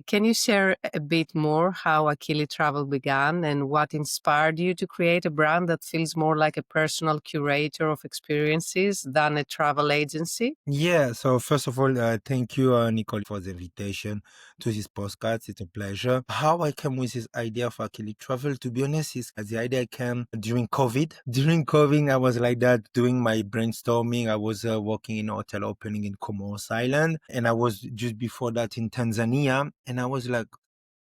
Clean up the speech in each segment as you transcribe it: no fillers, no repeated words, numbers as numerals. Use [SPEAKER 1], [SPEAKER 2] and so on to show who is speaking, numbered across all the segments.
[SPEAKER 1] Can you share a bit more how Akili Travel began and what inspired you to create a brand that feels more like a personal curator of experiences than a travel agency?
[SPEAKER 2] Yeah, so first of all, thank you, Nicole, for the invitation to this podcast. It's a pleasure. How I came with this idea for Akili Travel, to be honest, is the idea came during COVID. During COVID, I was like that doing my brainstorming. I was working in a hotel opening in Comoros Island, and I was just before that in Tanzania, and I was like,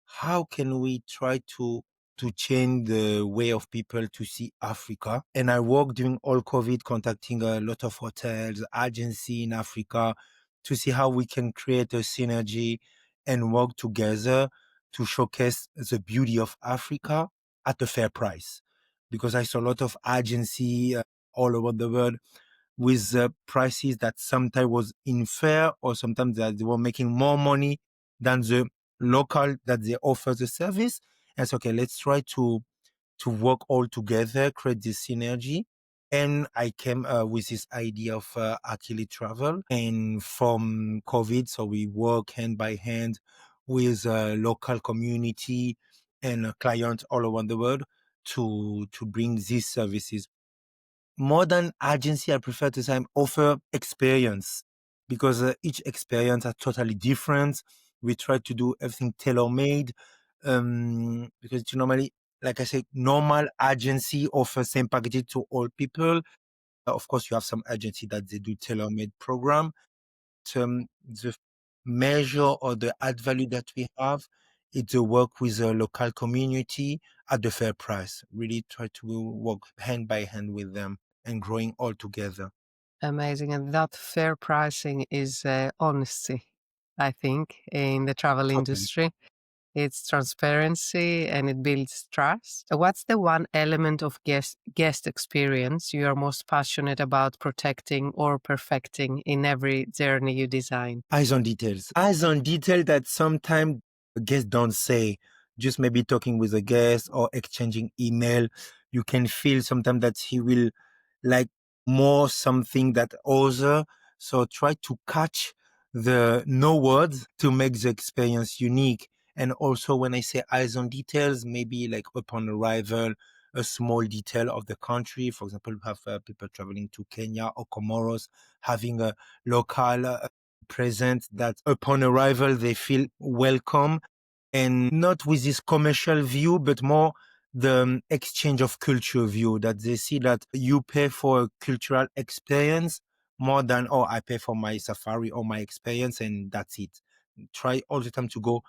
[SPEAKER 2] how can we try to change the way of people to see Africa? And I worked during all COVID, contacting a lot of hotels, agency in Africa to see how we can create a synergy and work together to showcase the beauty of Africa at a fair price. Because I saw a lot of agency all over the world with prices that sometimes was unfair or sometimes that they were making more money than the local that they offer the service. And so, okay, let's try to work all together, create this synergy. And I came with this idea of Akili Travel. And from COVID, so we work hand by hand with local community and clients all around the world to bring these services. Modern agency, I prefer to say, offer experience because each experience are totally different. We try to do everything tailor made because you normally, like I said, normal agency offers same packages to all people. Of course, you have some agency that they do tailor made program. The measure or the add value that we have is to work with a local community at the fair price. Really try to work hand by hand with them and growing all together.
[SPEAKER 1] Amazing. And that fair pricing is honesty, I think, in the travel
[SPEAKER 2] Totally.
[SPEAKER 1] industry. It's transparency and it builds trust. What's the one element of guest experience you are most passionate about protecting or perfecting in every journey you design?
[SPEAKER 2] Eyes on details. Eyes on detail that sometimes guests don't say. Just maybe talking with a guest or exchanging email, you can feel sometimes that he will like more something that other. So try to catch the no words to make the experience unique. And also when I say eyes on details, maybe like upon arrival, a small detail of the country. For example, we have people traveling to Kenya or Comoros, having a local present that upon arrival they feel welcome and not with this commercial view, but more the exchange of culture view that they see that you pay for a cultural experience more than, oh, I pay for my safari or my experience and that's it. Try all the time to go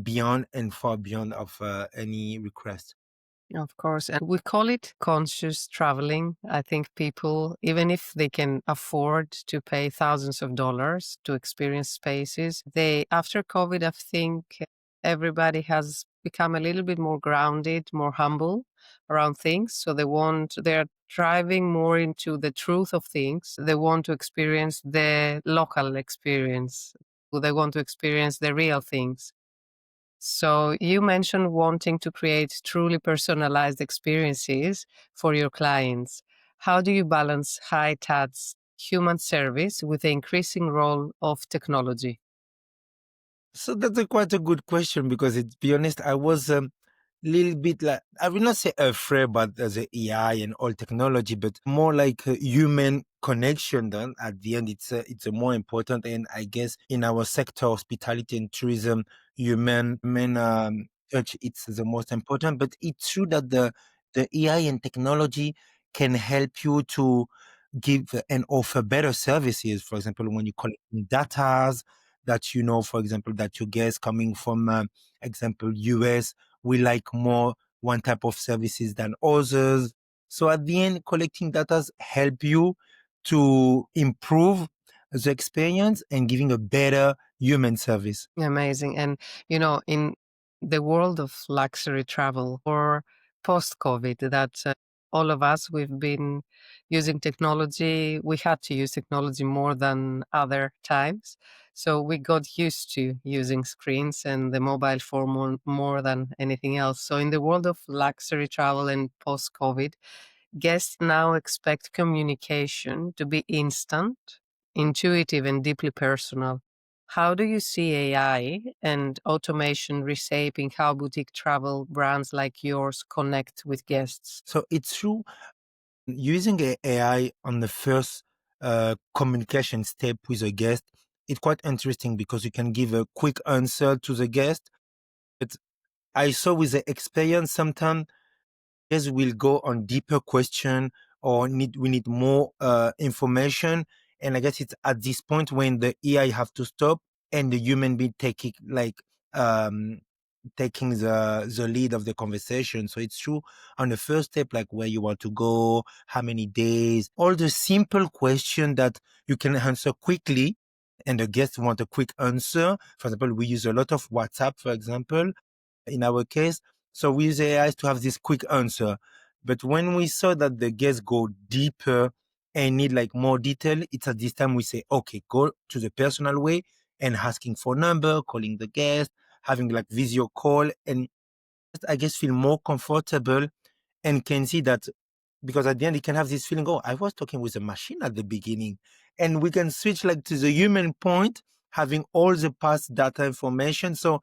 [SPEAKER 2] beyond and far beyond of any request.
[SPEAKER 1] Of course. And we call it conscious traveling. I think people, even if they can afford to pay thousands of dollars to experience spaces, after COVID, I think everybody has become a little bit more grounded, more humble around things. So they're driving more into the truth of things. They want to experience the local experience. They want to experience the real things. So you mentioned wanting to create truly personalized experiences for your clients. How do you balance high touch human service with the increasing role of technology?
[SPEAKER 2] So that's quite a good question because, to be honest, I was little bit like, I will not say afraid about the AI and all technology, but more like a human connection. Then at the end, it's a more important, and I guess in our sector, hospitality and tourism, human touch, it's the most important. But it's true that the AI and technology can help you to give and offer better services. For example, when you collect data that you know, for example, that your guests coming from, example, US, we like more one type of services than others. So at the end, collecting data help you to improve the experience and giving a better human service.
[SPEAKER 1] Amazing. And, in the world of luxury travel or post COVID, that all of us, we've been using technology. We had to use technology more than other times. So we got used to using screens and the mobile phone more than anything else. So in the world of luxury travel and post COVID, guests now expect communication to be instant, intuitive, and deeply personal. How do you see AI and automation reshaping how boutique travel brands like yours connect with guests?
[SPEAKER 2] So it's true, using AI on the first communication step with a guest, it's quite interesting because you can give a quick answer to the guest. But I saw with the experience sometimes guests will go on deeper question or we need more information. And I guess it's at this point when the AI have to stop and the human being take it like um taking the lead of the conversation. So it's true on the first step, like where you want to go, how many days, all the simple question that you can answer quickly and the guests want a quick answer. For example, we use a lot of WhatsApp, for example, in our case. So we use AI to have this quick answer. But when we saw that the guests go deeper and need like more detail, it's at this time we say, okay, go to the personal way and asking for number, calling the guest, having like video call, and I guess feel more comfortable and can see that because at the end, you can have this feeling, oh, I was talking with a machine at the beginning. And we can switch like to the human point, having all the past data information. So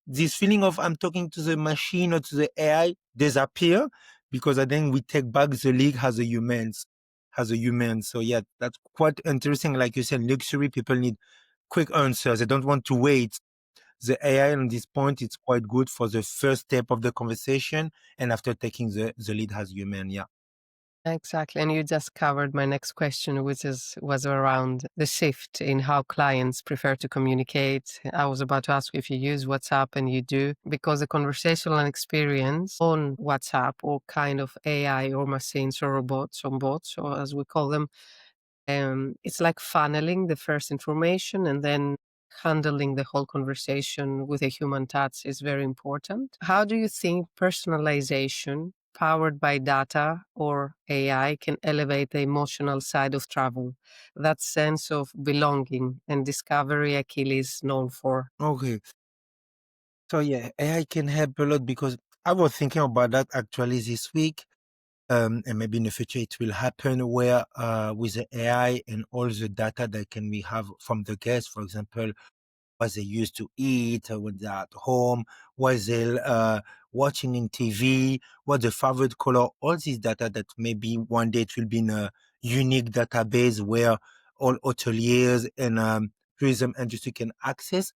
[SPEAKER 2] this feeling of I'm talking to the machine or to the AI disappear because then we take back the league as a human. So yeah, that's quite interesting. Like you said, luxury people need quick answers. They don't want to wait. The AI on this point, it's quite good for the first step of the conversation. And after taking the lead as human. Yeah.
[SPEAKER 1] Exactly. And you just covered my next question, which was around the shift in how clients prefer to communicate. I was about to ask you if you use WhatsApp, and you do, because the conversational experience on WhatsApp or kind of AI or machines or robots or bots, or as we call them, it's like funneling the first information and then handling the whole conversation with a human touch is very important. How do you think personalization powered by data or AI can elevate the emotional side of travel? That sense of belonging and discovery Akili is known for.
[SPEAKER 2] Okay. So yeah, AI can help a lot because I was thinking about that actually this week. And maybe in the future it will happen where with the AI and all the data that can we have from the guests, for example, what they used to eat when they're at home, what they watching in TV, what the favorite color, all this data that maybe one day it will be in a unique database where all hoteliers and tourism industry can access.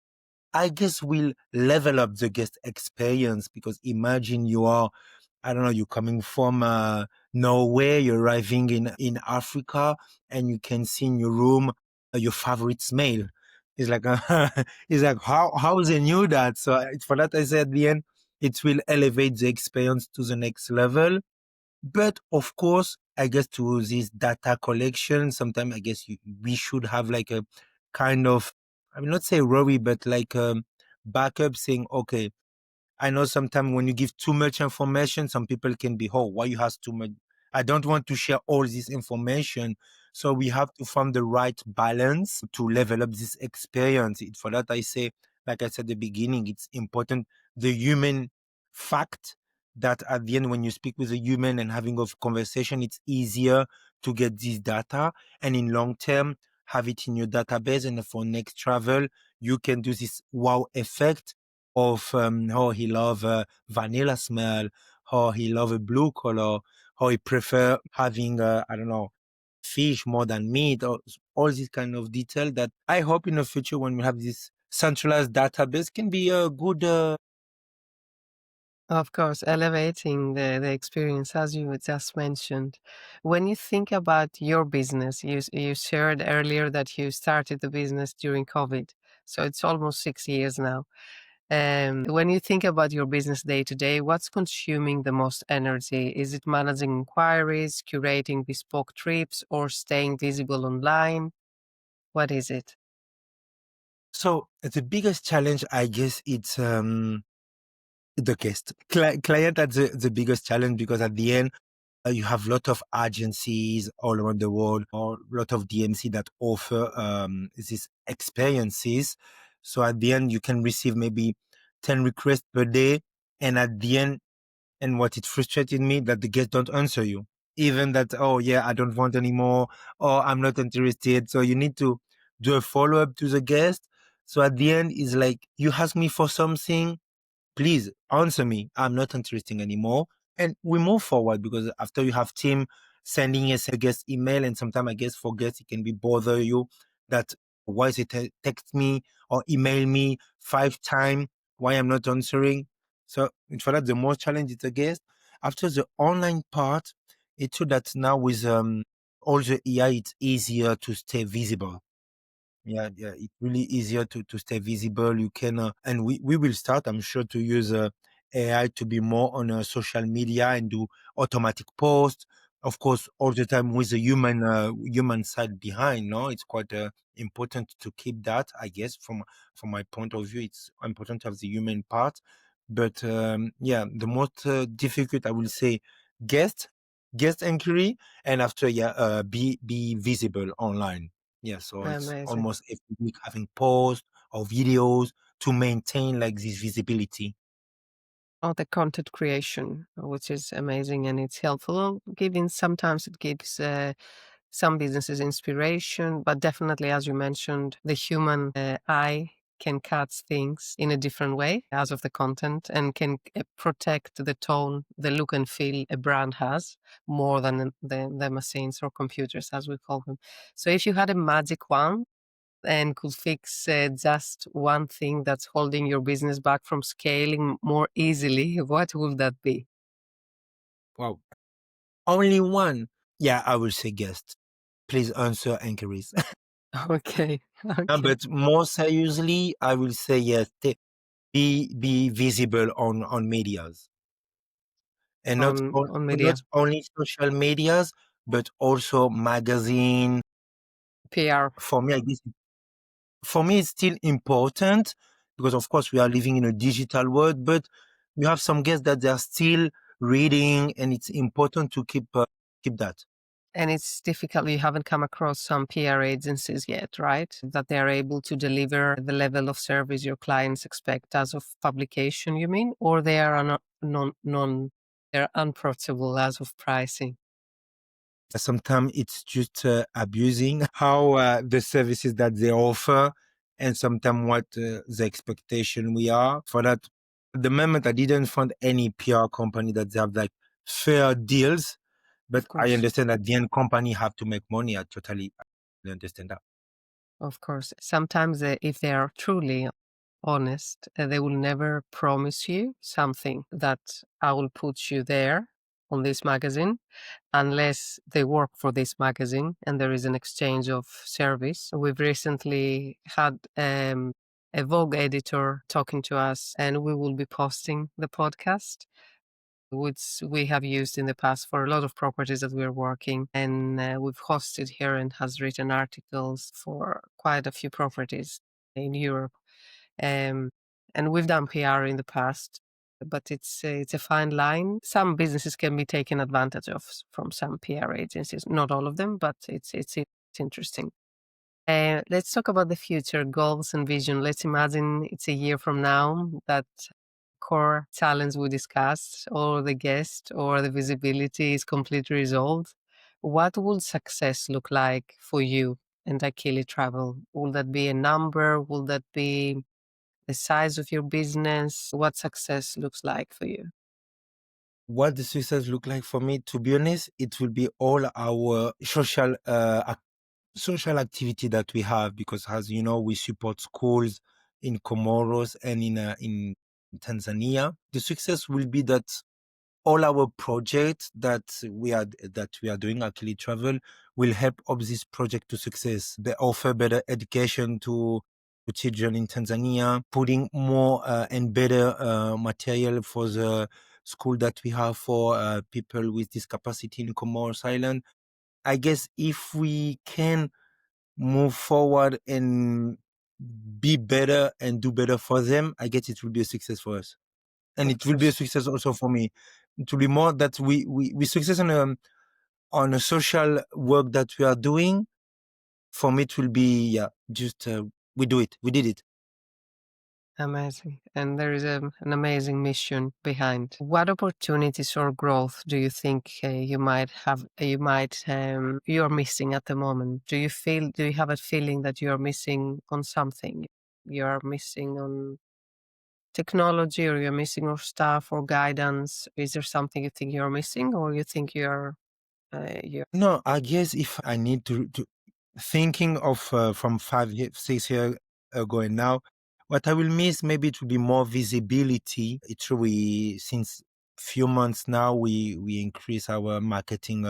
[SPEAKER 2] I guess will level up the guest experience because imagine you are, I don't know, you're coming from Norway, you're arriving in Africa, and you can see in your room your favorite smell. It's like, it's like how they knew that. So it's for that I said at the end, it will elevate the experience to the next level. But of course, I guess to this data collection, sometimes I guess we should have like a kind of, I will not say worry, but like backup saying, okay, I know sometimes when you give too much information, some people can be, oh, why you have too much? I don't want to share all this information. So we have to find the right balance to level up this experience. For that, I say, like I said at the beginning, it's important the human fact that at the end, when you speak with a human and having a conversation, it's easier to get this data. And in long term, have it in your database. And for next travel, you can do this wow effect of how he love vanilla smell, how he love a blue color, how he prefer having I don't know fish more than meat, or all this kind of detail that I hope in the future when we have this centralized database can be a good.
[SPEAKER 1] Of course, elevating the experience, as you just mentioned. When you think about your business, you shared earlier that you started the business during COVID. So it's almost 6 years now. When you think about your business day to day, what's consuming the most energy? Is it managing inquiries, curating bespoke trips, or staying visible online? What is it?
[SPEAKER 2] So the biggest challenge, I guess, it's the guest client. That's the biggest challenge because at the end you have a lot of agencies all around the world or a lot of DMC that offer these experiences. So at the end, you can receive maybe 10 requests per day. And at the end, and what it frustrated me that the guests don't answer you. Even that, oh yeah, I don't want anymore or I'm not interested. So you need to do a follow up to the guest. So at the end, it's like you ask me for something, please answer me. I'm not interested anymore. And we move forward because after you have team sending us a guest email, and sometimes I guess for guests, it can be bother you that why is it text me or email me 5 times? Why I'm not answering? So in fact, the more challenge it's a guest. After the online part, it's true that now with all the AI, it's easier to stay visible. Yeah, yeah, it's really easier to stay visible. You can, and we will start, I'm sure, to use AI to be more on social media and do automatic posts. Of course, all the time with the human side behind. No, it's quite important to keep that. I guess from my point of view, it's important to have the human part. But yeah, the most difficult, I will say, guest guest inquiry, and after yeah, be visible online. Yeah, so it's
[SPEAKER 1] Amazing.
[SPEAKER 2] almost every week having posts or videos to maintain like this visibility.
[SPEAKER 1] Oh, the content creation, which is amazing and it's helpful. Giving sometimes it gives some businesses inspiration, but definitely, as you mentioned, the human eye can catch things in a different way as of the content and can protect the tone, the look and feel a brand has more than the machines or computers, as we call them. So, if you had a magic wand and could fix just one thing that's holding your business back from scaling more easily, what would that be?
[SPEAKER 2] Wow. Only one. Yeah, I will say guest. Please answer inquiries.
[SPEAKER 1] Okay, okay.
[SPEAKER 2] But more seriously, I will say yes. Be visible on medias, and
[SPEAKER 1] On
[SPEAKER 2] not
[SPEAKER 1] media,
[SPEAKER 2] only social medias, but also magazine.
[SPEAKER 1] PR,
[SPEAKER 2] For me, I guess for me, it's still important because, of course, we are living in a digital world, but you have some guests that they are still reading, and it's important to keep that.
[SPEAKER 1] and it's difficult. You haven't come across some PR agencies yet, right? That they are able to deliver the level of service your clients expect as of publication, you mean? Or they are they're unapproachable as of pricing?
[SPEAKER 2] Sometimes it's just abusing how the services that they offer, and sometimes what the expectation we are for that. At the moment, I didn't find any PR company that they have like fair deals, but
[SPEAKER 1] Of
[SPEAKER 2] I
[SPEAKER 1] course.
[SPEAKER 2] understand that the end company have to make money. I totally understand that.
[SPEAKER 1] Of course. Sometimes, if they are truly honest, they will never promise you something that I will put you there on this magazine unless they work for this magazine and there is an exchange of service. We've recently had a Vogue editor talking to us, and we will be posting the podcast, which we have used in the past for a lot of properties that we're working. And we've hosted here and has written articles for quite a few properties in Europe. Um, and we've done PR in the past, but it's a fine line. Some businesses can be taken advantage of from some PR agencies. Not all of them, but it's interesting. Let's talk about the future goals and vision. Let's imagine it's a year from now that core challenge we discussed, or the guest, or the visibility is completely resolved. What would success look like for you and Akili Travel? Will that be a number? Will that be the size of your business? What success looks like for you?
[SPEAKER 2] What the success look like for me, to be honest, it will be all our social activity that we have, because as you know, we support schools in Comoros and in Tanzania. The success will be that all our projects that we are doing, Akili Travel, will help of this project to success. They offer better education to children in Tanzania, putting more and better material for the school that we have for people with discapacity in Comoros Island. I guess if we can move forward and be better and do better for them, I guess it will be a success for us. And
[SPEAKER 1] Of
[SPEAKER 2] it will be a
[SPEAKER 1] course.
[SPEAKER 2] success also for me. It will be more that we success on a social work that we are doing. For me, it will be, yeah, just we do it. We did it.
[SPEAKER 1] Amazing. And there is an amazing mission behind. What opportunities or growth do you think you're missing at the moment? Do you have a feeling that you're missing on something? you're missing on technology, or you're missing on staff or guidance? Is there something you think you're missing, or you think you're
[SPEAKER 2] No, I guess if I need to thinking of from 5 years, 6 years ago and now, what I will miss maybe it will be more visibility. It's true we since few months now we increase our marketing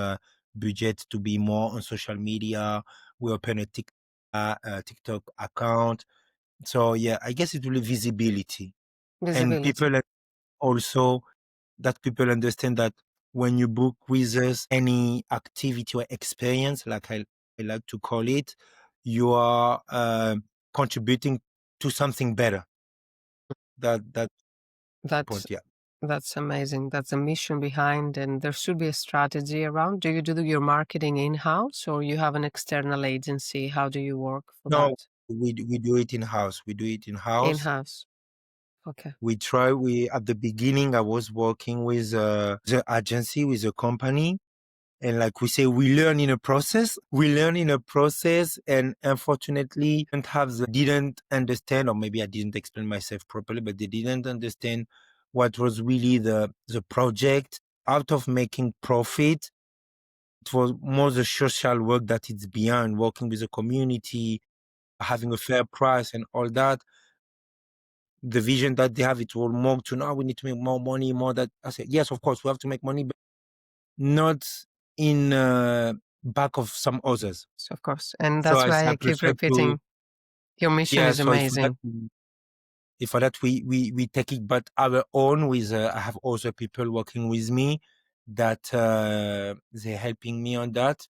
[SPEAKER 2] budget to be more on social media. We open a TikTok account. So yeah, I guess it will be visibility and
[SPEAKER 1] visibility?
[SPEAKER 2] people also that people understand that when you book with us any activity or experience, like I like to call it, you are contributing to something better. That
[SPEAKER 1] That's
[SPEAKER 2] point, yeah.
[SPEAKER 1] that's amazing. That's a mission behind, and there should be a strategy around. Do you do your marketing in-house, or you have an external agency? How do you work for
[SPEAKER 2] No,
[SPEAKER 1] that?
[SPEAKER 2] we do it in house. We do it in house.
[SPEAKER 1] In-house. Okay.
[SPEAKER 2] We try. We At the beginning, I was working with the agency, with a company. And like we say, we learn in a process. We learn in a process, and unfortunately, didn't understand, or maybe I didn't explain myself properly, but they didn't understand what was really the project. Out of making profit, it was more the social work that it's beyond working with the community, having a fair price, and all that. The vision that they have, it was more to now we need to make more money, more that. I said, yes, of course, we have to make money, not in back of some others.
[SPEAKER 1] So of course, and
[SPEAKER 2] So
[SPEAKER 1] that's why
[SPEAKER 2] I
[SPEAKER 1] I keep
[SPEAKER 2] prefer to,
[SPEAKER 1] repeating, your mission
[SPEAKER 2] yeah.
[SPEAKER 1] is
[SPEAKER 2] So
[SPEAKER 1] amazing.
[SPEAKER 2] if for that we take it, but our own with I have also people working with me that they're helping me on that.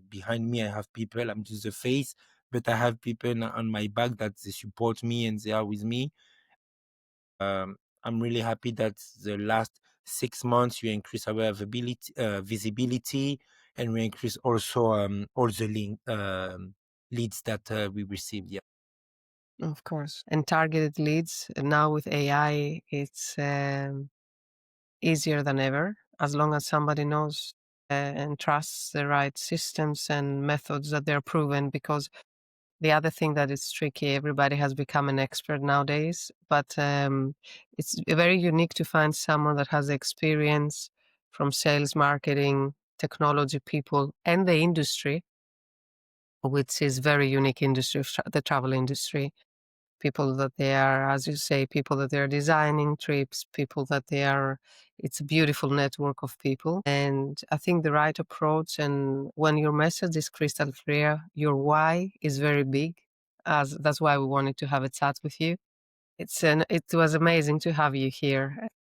[SPEAKER 2] Behind me, I have people. I'm just the face, but I have people on my back that they support me and they are with me. I'm really happy that the last 6 months we increase our visibility, and we increase also all the leads that we receive. Yeah.
[SPEAKER 1] Of course. And targeted leads, now with AI, it's easier than ever, as long as somebody knows and trusts the right systems and methods that they're proven. Because the other thing that is tricky, everybody has become an expert nowadays, but it's very unique to find someone that has experience from sales, marketing, technology people, and the industry, which is very unique industry, the travel industry. People that they are, as you say, people that they're designing trips, people that they are, it's a beautiful network of people. And I think the right approach, and when your message is crystal clear, your why is very big, as that's why we wanted to have a chat with you. It was amazing to have you here.